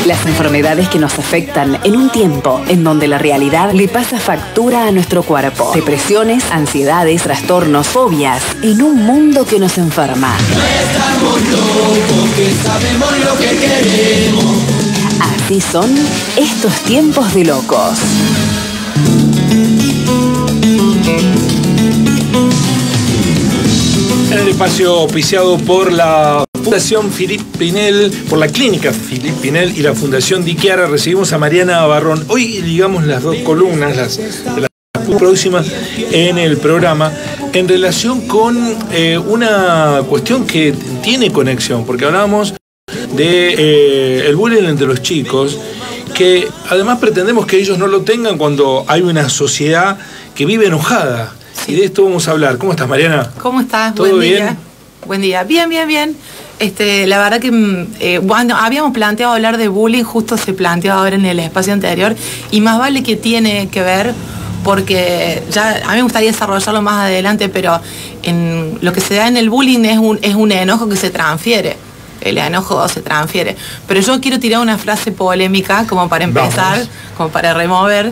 Las enfermedades que nos afectan en un tiempo en donde la realidad le pasa factura a nuestro cuerpo. Depresiones, ansiedades, trastornos, fobias, en un mundo que nos enferma. No estamos locos, que sabemos lo que queremos. Así son estos tiempos de locos. En el espacio auspiciado por la Fundación Philippe Pinel, por la Clínica Philippe Pinel y la Fundación Diquiara, recibimos a Mariana Barrón. Hoy ligamos las dos columnas, las próximas en el programa, en relación con una cuestión que tiene conexión, porque hablábamos de el bullying entre los chicos, que además pretendemos que ellos no lo tengan cuando hay una sociedad que vive enojada. Y de esto vamos a hablar. ¿Cómo estás, Mariana? ¿Cómo estás? ¿Todo Buen bien? día. Buen día. Bien, bien, bien. La verdad que bueno, habíamos planteado hablar de bullying, justo se planteó ahora en el espacio anterior, y más vale que tiene que ver, porque ya a mí me gustaría desarrollarlo más adelante, pero en lo que se da en el bullying es un enojo que se transfiere. El enojo se transfiere. Pero yo quiero tirar una frase polémica como para empezar, Vamos. como para remover.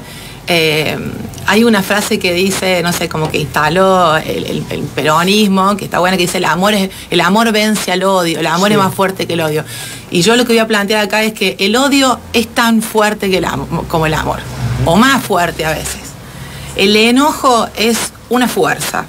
Hay una frase que dice, no sé, como que instaló el peronismo, que está buena, que dice el amor vence al odio, el amor Sí. es más fuerte que el odio. Y yo lo que voy a plantear acá es que el odio es tan fuerte como el amor, o más fuerte a veces. El enojo es una fuerza.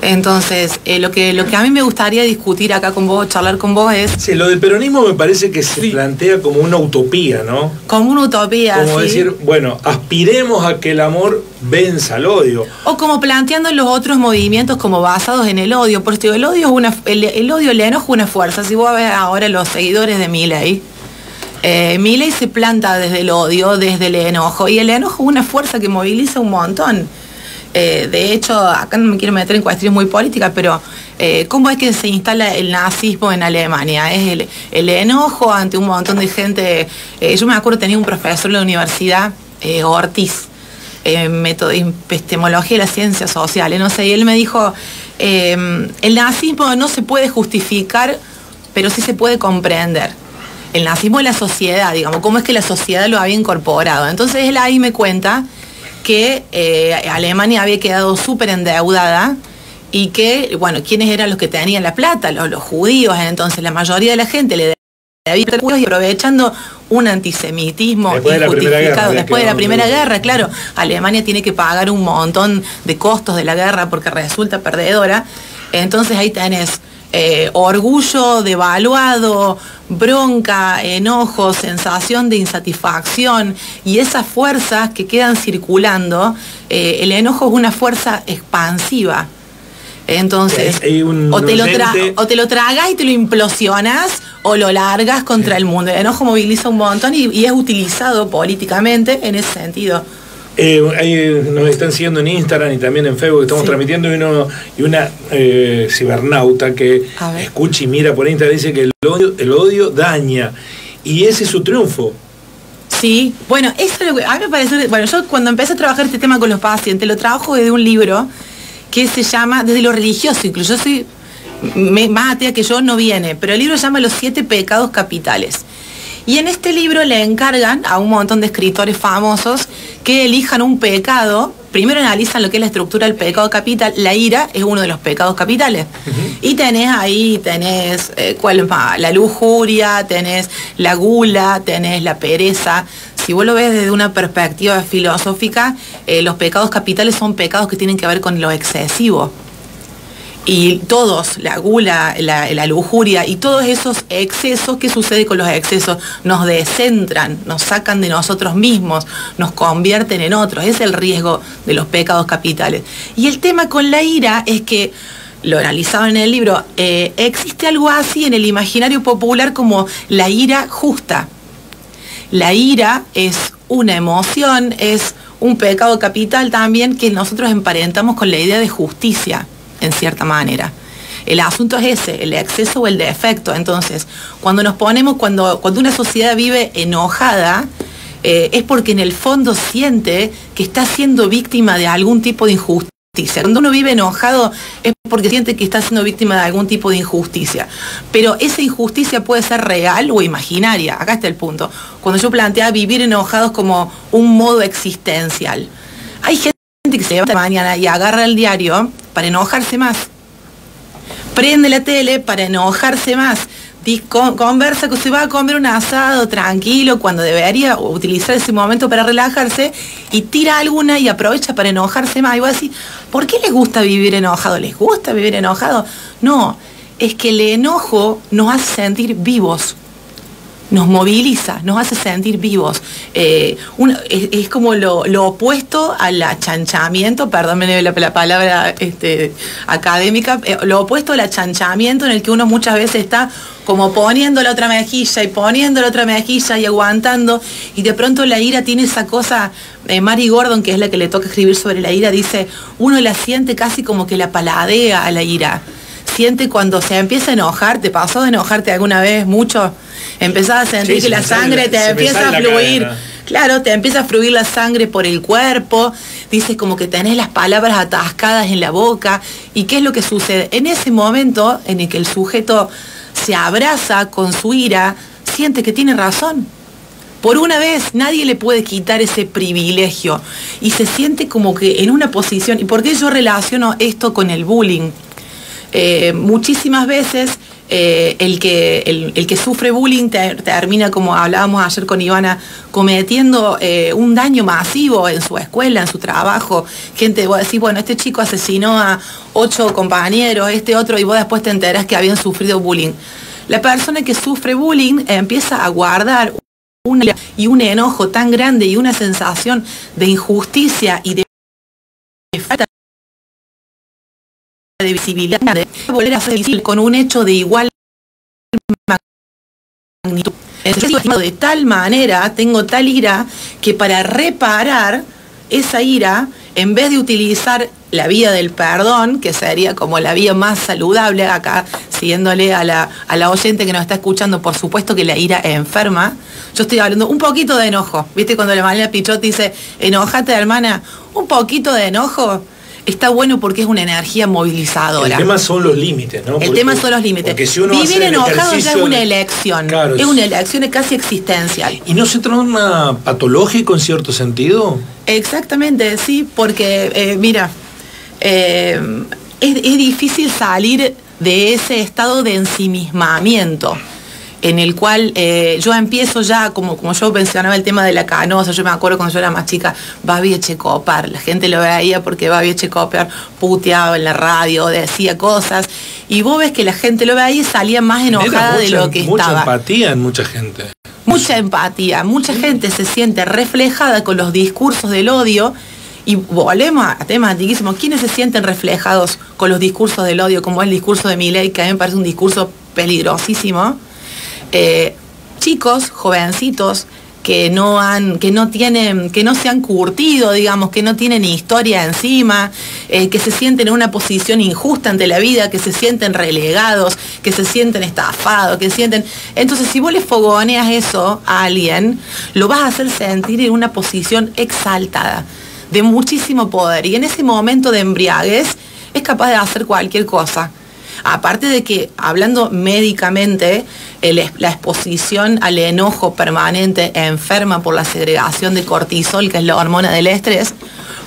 Entonces, lo que a mí me gustaría discutir acá con vos, charlar con vos, es Sí, lo del peronismo me parece que se plantea como una utopía, ¿no? como una utopía. Como ¿sí? decir, bueno, aspiremos a que el amor venza al odio. O como planteando los otros movimientos como basados en el odio. Por eso el odio el enojo es una fuerza. Si vos ves ahora los seguidores de Milei, Milei se planta desde el odio, desde el enojo. Y el enojo es una fuerza que moviliza un montón. De hecho, acá no me quiero meter en cuestiones muy políticas, pero ¿cómo es que se instala el nazismo en Alemania? Es el enojo ante un montón de gente. Yo me acuerdo, tenía un profesor en la universidad, Ortiz, método de epistemología y las ciencias sociales, no sé, y él me dijo, el nazismo no se puede justificar, pero sí se puede comprender. El nazismo es la sociedad, digamos, cómo es que la sociedad lo había incorporado. Entonces él ahí me cuenta que Alemania había quedado súper endeudada y que, bueno, ¿quiénes eran los que tenían la plata? Los judíos. Entonces la mayoría de la gente le debía y aprovechando un antisemitismo injustificado. Después de la Primera Guerra, claro, Alemania tiene que pagar un montón de costos de la guerra porque resulta perdedora. Entonces ahí tenés orgullo devaluado, bronca, enojo, sensación de insatisfacción y esas fuerzas que quedan circulando. El enojo es una fuerza expansiva. Entonces, o te lo tragas y te lo implosionas o lo largas contra el mundo. El enojo moviliza un montón y es utilizado políticamente en ese sentido. Ahí nos están siguiendo en Instagram y también en Facebook, estamos transmitiendo, y una cibernauta que escucha y mira por Instagram, dice que el odio daña, y ese es su triunfo. Sí, bueno, eso es lo que a mí me parece. Bueno, yo cuando empecé a trabajar este tema con los pacientes, lo trabajo desde un libro que se llama, desde lo religioso, incluso yo soy más atea que yo, no viene, pero el libro se llama Los 7 pecados capitales. Y en este libro le encargan a un montón de escritores famosos que elijan un pecado. Primero analizan lo que es la estructura del pecado capital. La ira es uno de los pecados capitales. Y tenés ¿cuál es más? La lujuria, tenés la gula, tenés la pereza. Si vos lo ves desde una perspectiva filosófica, los pecados capitales son pecados que tienen que ver con lo excesivo. Y todos, la gula, la lujuria y todos esos excesos, ¿qué sucede con los excesos? Nos descentran, nos sacan de nosotros mismos, nos convierten en otros. Es el riesgo de los pecados capitales. Y el tema con la ira es que, lo analizaban en el libro, existe algo así en el imaginario popular como la ira justa. La ira es una emoción, es un pecado capital también que nosotros emparentamos con la idea de justicia, en cierta manera. El asunto es ese, el exceso o el defecto. Entonces, cuando una sociedad vive enojada, es porque en el fondo siente que está siendo víctima de algún tipo de injusticia Cuando uno vive enojado es porque siente que está siendo víctima de algún tipo de injusticia. Pero esa injusticia puede ser real o imaginaria. Acá está el punto. Cuando yo planteaba vivir enojados como un modo existencial. Hay gente que se levanta mañana y agarra el diario para enojarse más. Prende la tele para enojarse más. Conversa que se va a comer un asado tranquilo cuando debería utilizar ese momento para relajarse y tira alguna y aprovecha para enojarse más. Y voy a decir, ¿por qué les gusta vivir enojado? ¿Les gusta vivir enojado? No, es que el enojo nos hace sentir vivos. Nos moviliza, nos hace sentir vivos. Es como lo opuesto al achanchamiento, perdónenme la palabra académica, lo opuesto al achanchamiento en el que uno muchas veces está como poniendo la otra mejilla y poniendo la otra mejilla y aguantando, y de pronto la ira tiene esa cosa, Mary Gordon, que es la que le toca escribir sobre la ira, dice, uno la siente casi como que la paladea a la ira. Siente cuando se empieza a enojar. ¿Te pasó de enojarte alguna vez mucho? Empezás a sentir que la sangre te empieza a fluir. Cadena. Claro, te empieza a fluir la sangre por el cuerpo. Dices como que tenés las palabras atascadas en la boca. ¿Y qué es lo que sucede? En ese momento en el que el sujeto se abraza con su ira, siente que tiene razón. Por una vez nadie le puede quitar ese privilegio. Y se siente como que en una posición... ¿Y por qué yo relaciono esto con el bullying? Muchísimas veces el que sufre bullying termina, como hablábamos ayer con Ivana, cometiendo un daño masivo en su escuela, en su trabajo. Gente va a decir, bueno, este chico asesinó a 8 compañeros, este otro, y vos después te enterás que habían sufrido bullying. La persona que sufre bullying empieza a guardar un enojo tan grande y una sensación de injusticia y de falta de visibilidad, de volver a ser visible con un hecho de igual magnitud. De tal manera, tengo tal ira, que para reparar esa ira, en vez de utilizar la vía del perdón, que sería como la vía más saludable, acá siguiéndole a la oyente que nos está escuchando, por supuesto que la ira enferma. Yo estoy hablando un poquito de enojo. ¿Viste cuando la Malena Pichot dice, enójate, hermana? Un poquito de enojo está bueno porque es una energía movilizadora. El tema son los límites, ¿no? El tema son los límites. Si vivir enojado ya es una elección. Claro, es una elección casi existencial. ¿Y no se torna patológico en cierto sentido? Exactamente, sí, porque, mira, es difícil salir de ese estado de ensimismamiento en el cual yo empiezo ya, como yo mencionaba el tema de la canosa. Yo me acuerdo cuando yo era más chica, Babi Echecopar, la gente lo veía porque Babi Echecopar puteaba en la radio, decía cosas, y vos ves que la gente lo veía y salía más enojada de lo que estaba. Mucha empatía en mucha gente. Mucha empatía, mucha gente se siente reflejada con los discursos del odio. Y volvemos a temas antiquísimos. ¿Quiénes se sienten reflejados con los discursos del odio, como el discurso de Milei, que a mí me parece un discurso peligrosísimo? Chicos, jovencitos, que no se han curtido, digamos, que no tienen historia encima, que se sienten en una posición injusta ante la vida, que se sienten relegados, que se sienten estafados, que sienten... Entonces, si vos le fogoneas eso a alguien, lo vas a hacer sentir en una posición exaltada, de muchísimo poder, y en ese momento de embriaguez es capaz de hacer cualquier cosa. Aparte de que, hablando médicamente, la exposición al enojo permanente enferma por la segregación de cortisol, que es la hormona del estrés,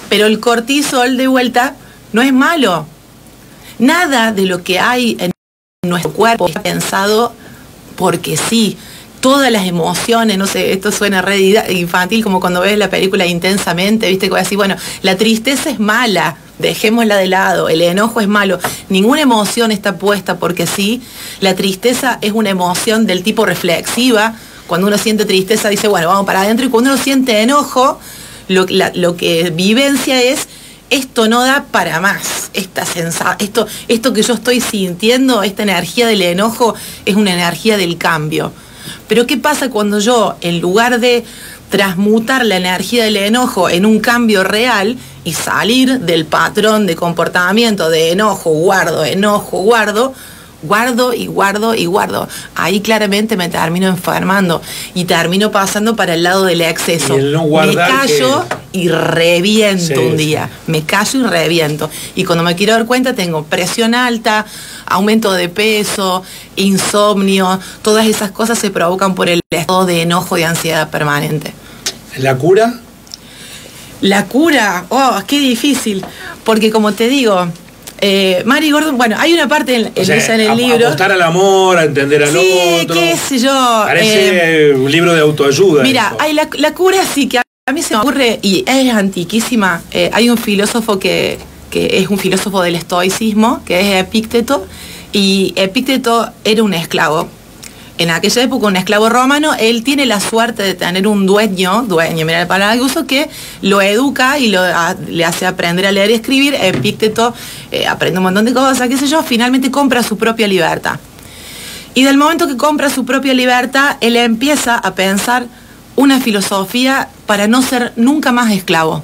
pero el cortisol, de vuelta, no es malo. Nada de lo que hay en nuestro cuerpo está pensado porque sí. Todas las emociones, no sé, esto suena re infantil, como cuando ves la película Intensamente, viste, que voy a decir, bueno, la tristeza es mala, dejémosla de lado, el enojo es malo, ninguna emoción está puesta porque sí. La tristeza es una emoción del tipo reflexiva. Cuando uno siente tristeza dice, bueno, vamos para adentro, y cuando uno siente enojo, lo que vivencia es, esto no da para más, esto que yo estoy sintiendo, esta energía del enojo es una energía del cambio. Pero ¿qué pasa cuando yo, en lugar de transmutar la energía del enojo en un cambio real y salir del patrón de comportamiento de enojo, guardo y guardo? Ahí claramente me termino enfermando y termino pasando para el lado del exceso. Y el no guardar, y reviento un día. Me callo y reviento. Y cuando me quiero dar cuenta tengo presión alta, aumento de peso, insomnio. Todas esas cosas se provocan por el estado de enojo y ansiedad permanente. ¿La cura? La cura, qué difícil. Porque como te digo, Mary Gordon, bueno, hay una parte en el libro. Apostar al amor, a entender al otro. Qué sé yo. Parece un libro de autoayuda. Mira, hay la cura sí que a mí se me ocurre, y es antiquísima. Hay un filósofo que es un filósofo del estoicismo, que es Epícteto, y Epícteto era un esclavo. En aquella época, un esclavo romano, él tiene la suerte de tener un dueño, mira la palabra que uso, que lo educa y le hace aprender a leer y escribir. Epícteto aprende un montón de cosas, qué sé yo, finalmente compra su propia libertad. Y del momento que compra su propia libertad, él empieza a pensar una filosofía para no ser nunca más esclavo.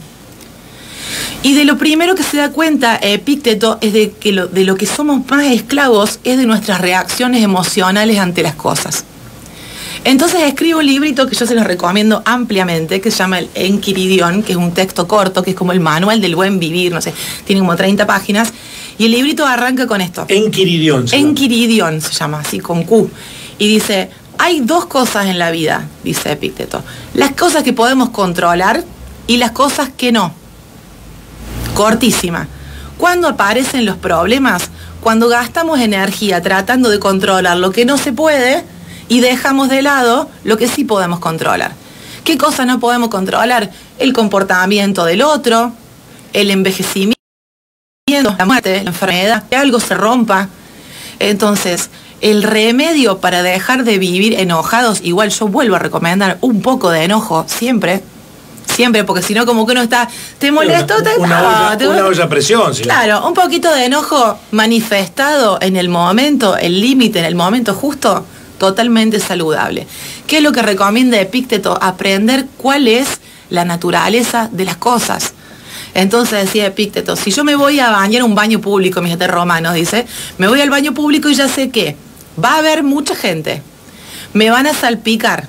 Y de lo primero que se da cuenta Epícteto es de lo que somos más esclavos es de nuestras reacciones emocionales ante las cosas. Entonces escribe un librito que yo se los recomiendo ampliamente, que se llama el Enquiridión, que es un texto corto, que es como el manual del buen vivir, no sé, tiene como 30 páginas, y el librito arranca con esto. Enquiridión. Enquiridión se llama, así con Q. Y dice, hay dos cosas en la vida, dice Epícteto, las cosas que podemos controlar y las cosas que no. Cortísima. ¿Cuándo aparecen los problemas? Cuando gastamos energía tratando de controlar lo que no se puede y dejamos de lado lo que sí podemos controlar. ¿Qué cosas no podemos controlar? El comportamiento del otro, el envejecimiento, la muerte, la enfermedad, que algo se rompa. Entonces, el remedio para dejar de vivir enojados, igual yo vuelvo a recomendar un poco de enojo siempre, porque si no como que uno está, ¿te molestó? Una olla a presión. ¿Sí? Claro, un poquito de enojo manifestado en el momento, el límite, en el momento justo, totalmente saludable. ¿Qué es lo que recomienda Epícteto? Aprender cuál es la naturaleza de las cosas. Entonces decía Epícteto, si yo me voy a bañar un baño público, mis romanos, dice, me voy al baño público y ya sé que va a haber mucha gente, me van a salpicar,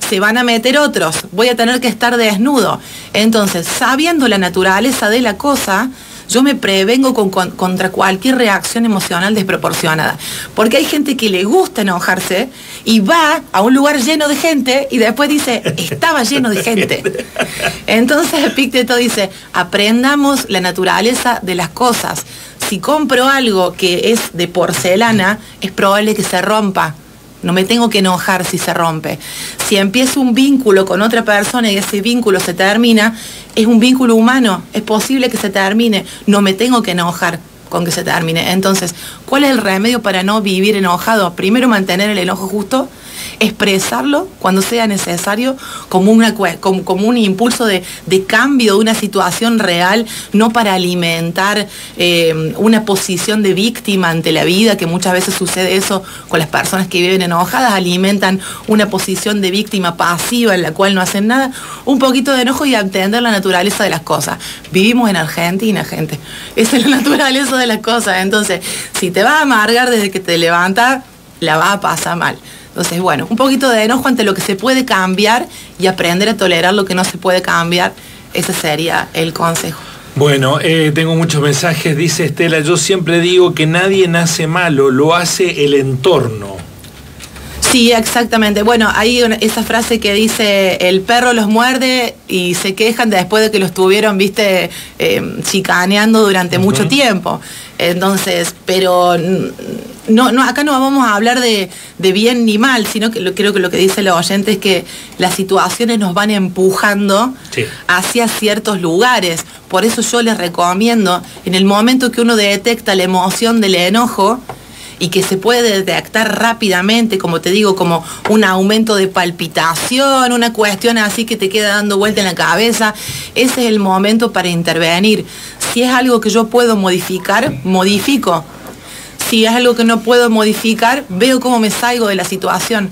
se van a meter otros, voy a tener que estar desnudo. Entonces, sabiendo la naturaleza de la cosa, yo me prevengo contra cualquier reacción emocional desproporcionada. Porque hay gente que le gusta enojarse y va a un lugar lleno de gente y después dice, estaba lleno de gente. Entonces Epícteto dice, aprendamos la naturaleza de las cosas. Si compro algo que es de porcelana, es probable que se rompa. No me tengo que enojar si se rompe. Si empiezo un vínculo con otra persona y ese vínculo se termina, es un vínculo humano, es posible que se termine. No me tengo que enojar con que se termine. Entonces, ¿cuál es el remedio para no vivir enojado? Primero, mantener el enojo justo, expresarlo cuando sea necesario como un impulso de cambio de una situación real, no para alimentar una posición de víctima ante la vida, que muchas veces sucede eso con las personas que viven enojadas, alimentan una posición de víctima pasiva en la cual no hacen nada. Un poquito de enojo y entender la naturaleza de las cosas. Vivimos en Argentina, gente. Esa es la naturaleza de las cosas. Entonces, si te vas a amargar desde que te levantas, la vas a pasar mal. Entonces, bueno, un poquito de enojo ante lo que se puede cambiar y aprender a tolerar lo que no se puede cambiar. Ese sería el consejo. Bueno, tengo muchos mensajes. Dice Estela, yo siempre digo que nadie nace malo, lo hace el entorno. Sí, exactamente. Bueno, hay esa frase que dice, el perro los muerde y se quejan después de que lo estuvieron, chicaneando durante mucho tiempo. Entonces, pero acá no vamos a hablar de bien ni mal, sino que creo que lo que dice el oyente es que las situaciones nos van empujando hacia ciertos lugares. Por eso yo les recomiendo, en el momento que uno detecta la emoción del enojo, y que se puede detectar rápidamente, como te digo, como un aumento de palpitación, una cuestión así que te queda dando vuelta en la cabeza, ese es el momento para intervenir. Si es algo que yo puedo modificar, modifico. Si es algo que no puedo modificar, veo cómo me salgo de la situación.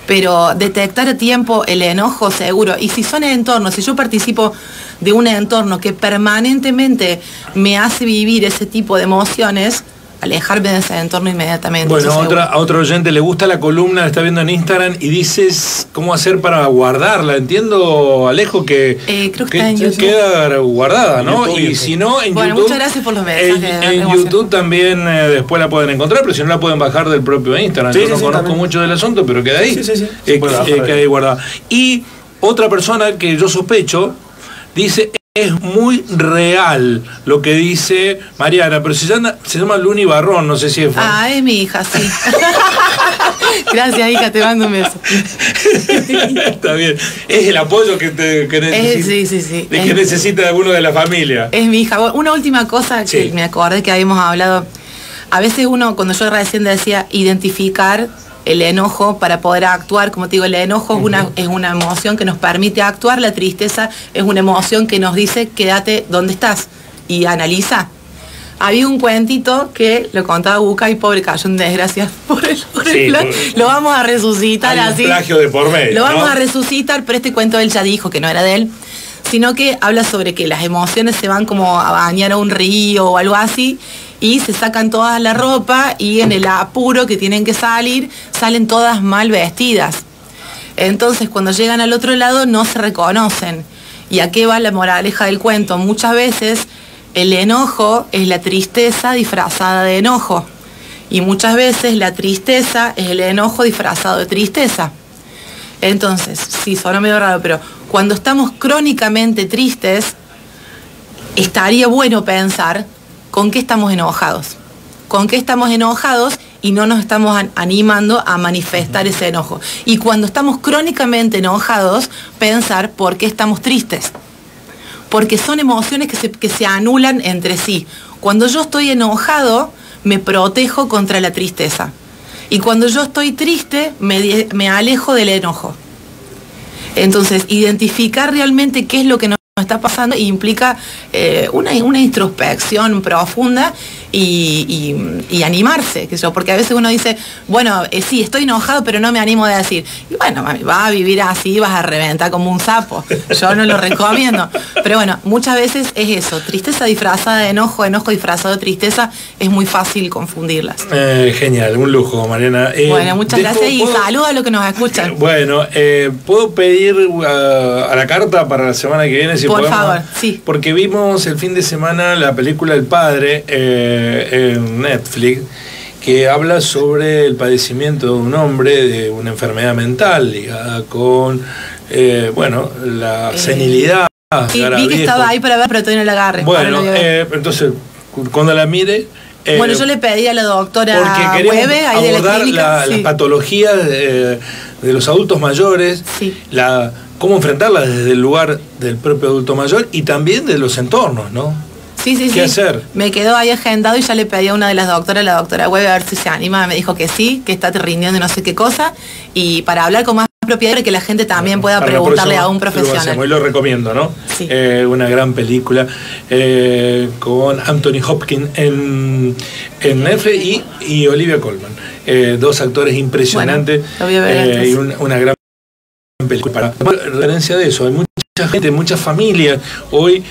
Pero detectar a tiempo el enojo, seguro. Y si son entornos, si yo participo de un entorno que permanentemente me hace vivir ese tipo de emociones, alejarme de ese entorno inmediatamente. Bueno, a otro oyente le gusta la columna, la está viendo en Instagram y dices cómo hacer para guardarla. Entiendo, Alejo, que, creo que está en YouTube. Queda guardada, ¿no? Y si no, en bueno, YouTube. Muchas gracias por los mensajes. En YouTube también después la pueden encontrar, pero si no la pueden bajar del propio Instagram. Yo no conozco mucho del asunto, pero queda ahí. Queda ahí guardada. Y otra persona que yo sospecho dice: es muy real lo que dice Mariana, pero se llama Luni Barrón, no sé si es... Es mi hija, sí. Gracias, hija, te mando un beso. Está bien. Es el apoyo que necesita, sí. que necesita alguno de la familia. Es mi hija. Una última cosa que me acordé que habíamos hablado. A veces uno, cuando yo recién decía identificar el enojo para poder actuar, como te digo, el enojo es una emoción que nos permite actuar, la tristeza es una emoción que nos dice quédate donde estás y analiza. Había un cuentito que lo contaba Buca y pobre cayó en desgracia lo vamos a resucitar hay así. Un plagio de por medio, lo vamos a resucitar, pero este cuento él ya dijo que no era de él, sino que habla sobre que las emociones se van como a bañar a un río o algo así, y se sacan toda la ropa y en el apuro que tienen que salir, salen todas mal vestidas. Entonces cuando llegan al otro lado no se reconocen. ¿Y a qué va la moraleja del cuento? Muchas veces el enojo es la tristeza disfrazada de enojo. Y muchas veces la tristeza es el enojo disfrazado de tristeza. Entonces, sí, suena medio raro, pero cuando estamos crónicamente tristes, estaría bueno pensar con qué estamos enojados. Con qué estamos enojados y no nos estamos animando a manifestar ese enojo. Y cuando estamos crónicamente enojados, pensar por qué estamos tristes. Porque son emociones que se anulan entre sí. Cuando yo estoy enojado, me protejo contra la tristeza. Y cuando yo estoy triste, me alejo del enojo. Entonces, identificar realmente qué es lo que nos está pasando implica una introspección profunda y animarse, porque a veces uno dice, bueno, sí, estoy enojado, pero no me animo a decir, y bueno, mami, vas a vivir así, vas a reventar como un sapo, yo no lo recomiendo, pero bueno, muchas veces es eso, tristeza disfrazada de enojo, enojo disfrazado de tristeza, es muy fácil confundirlas. Genial, un lujo, Mariana. Bueno, muchas gracias y saludos a los que nos escuchan. Bueno, ¿puedo pedir a la carta para la semana que viene? Si por podemos, favor, sí. Porque vimos el fin de semana la película El Padre en Netflix, que habla sobre el padecimiento de un hombre de una enfermedad mental ligada con la senilidad. Sí, vi que estaba ahí para ver, pero todavía no la agarré. Bueno, entonces, cuando la mire... bueno, yo le pedí a la doctora Hueve, ahí de la clínica, las patologías de los adultos mayores, cómo enfrentarlas desde el lugar del propio adulto mayor y también de los entornos, ¿no? Sí. ¿Qué hacer? Me quedó ahí agendado y ya le pedí a una de las doctoras, la doctora Hueve, a ver si se anima. Me dijo que sí, que está rindiendo no sé qué cosa. Y para hablar con más propiedad, que la gente también pueda preguntarle a un profesional. Lo recomiendo, ¿no? Sí. Una gran película con Anthony Hopkins en Netflix y Olivia Colman. Dos actores impresionantes. Bueno, lo voy a ver y una gran película. Para referencia de eso, hay mucha gente, muchas familias. Hoy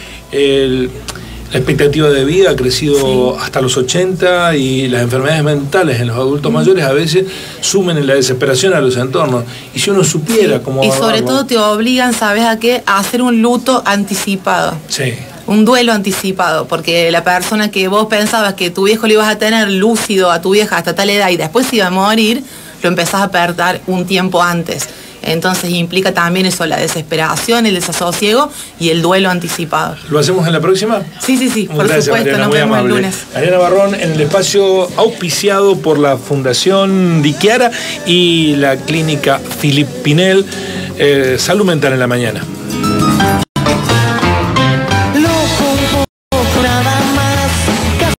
la expectativa de vida ha crecido hasta los 80 y las enfermedades mentales en los adultos mayores a veces sumen en la desesperación a los entornos. Y si uno supiera cómo... Y sobre todo te obligan, ¿sabes a qué? A hacer un luto anticipado. Sí. Un duelo anticipado, porque la persona que vos pensabas que tu viejo le ibas a tener lúcido a tu vieja hasta tal edad y después iba a morir, lo empezás a perder un tiempo antes. Entonces implica también eso, la desesperación, el desasosiego y el duelo anticipado. ¿Lo hacemos en la próxima? Sí, por supuesto, Mariana, nos vemos el lunes. Mariana Barrón en el espacio auspiciado por la Fundación Diquiara y la Clínica Philippe Pinel. Salud Mental en la mañana.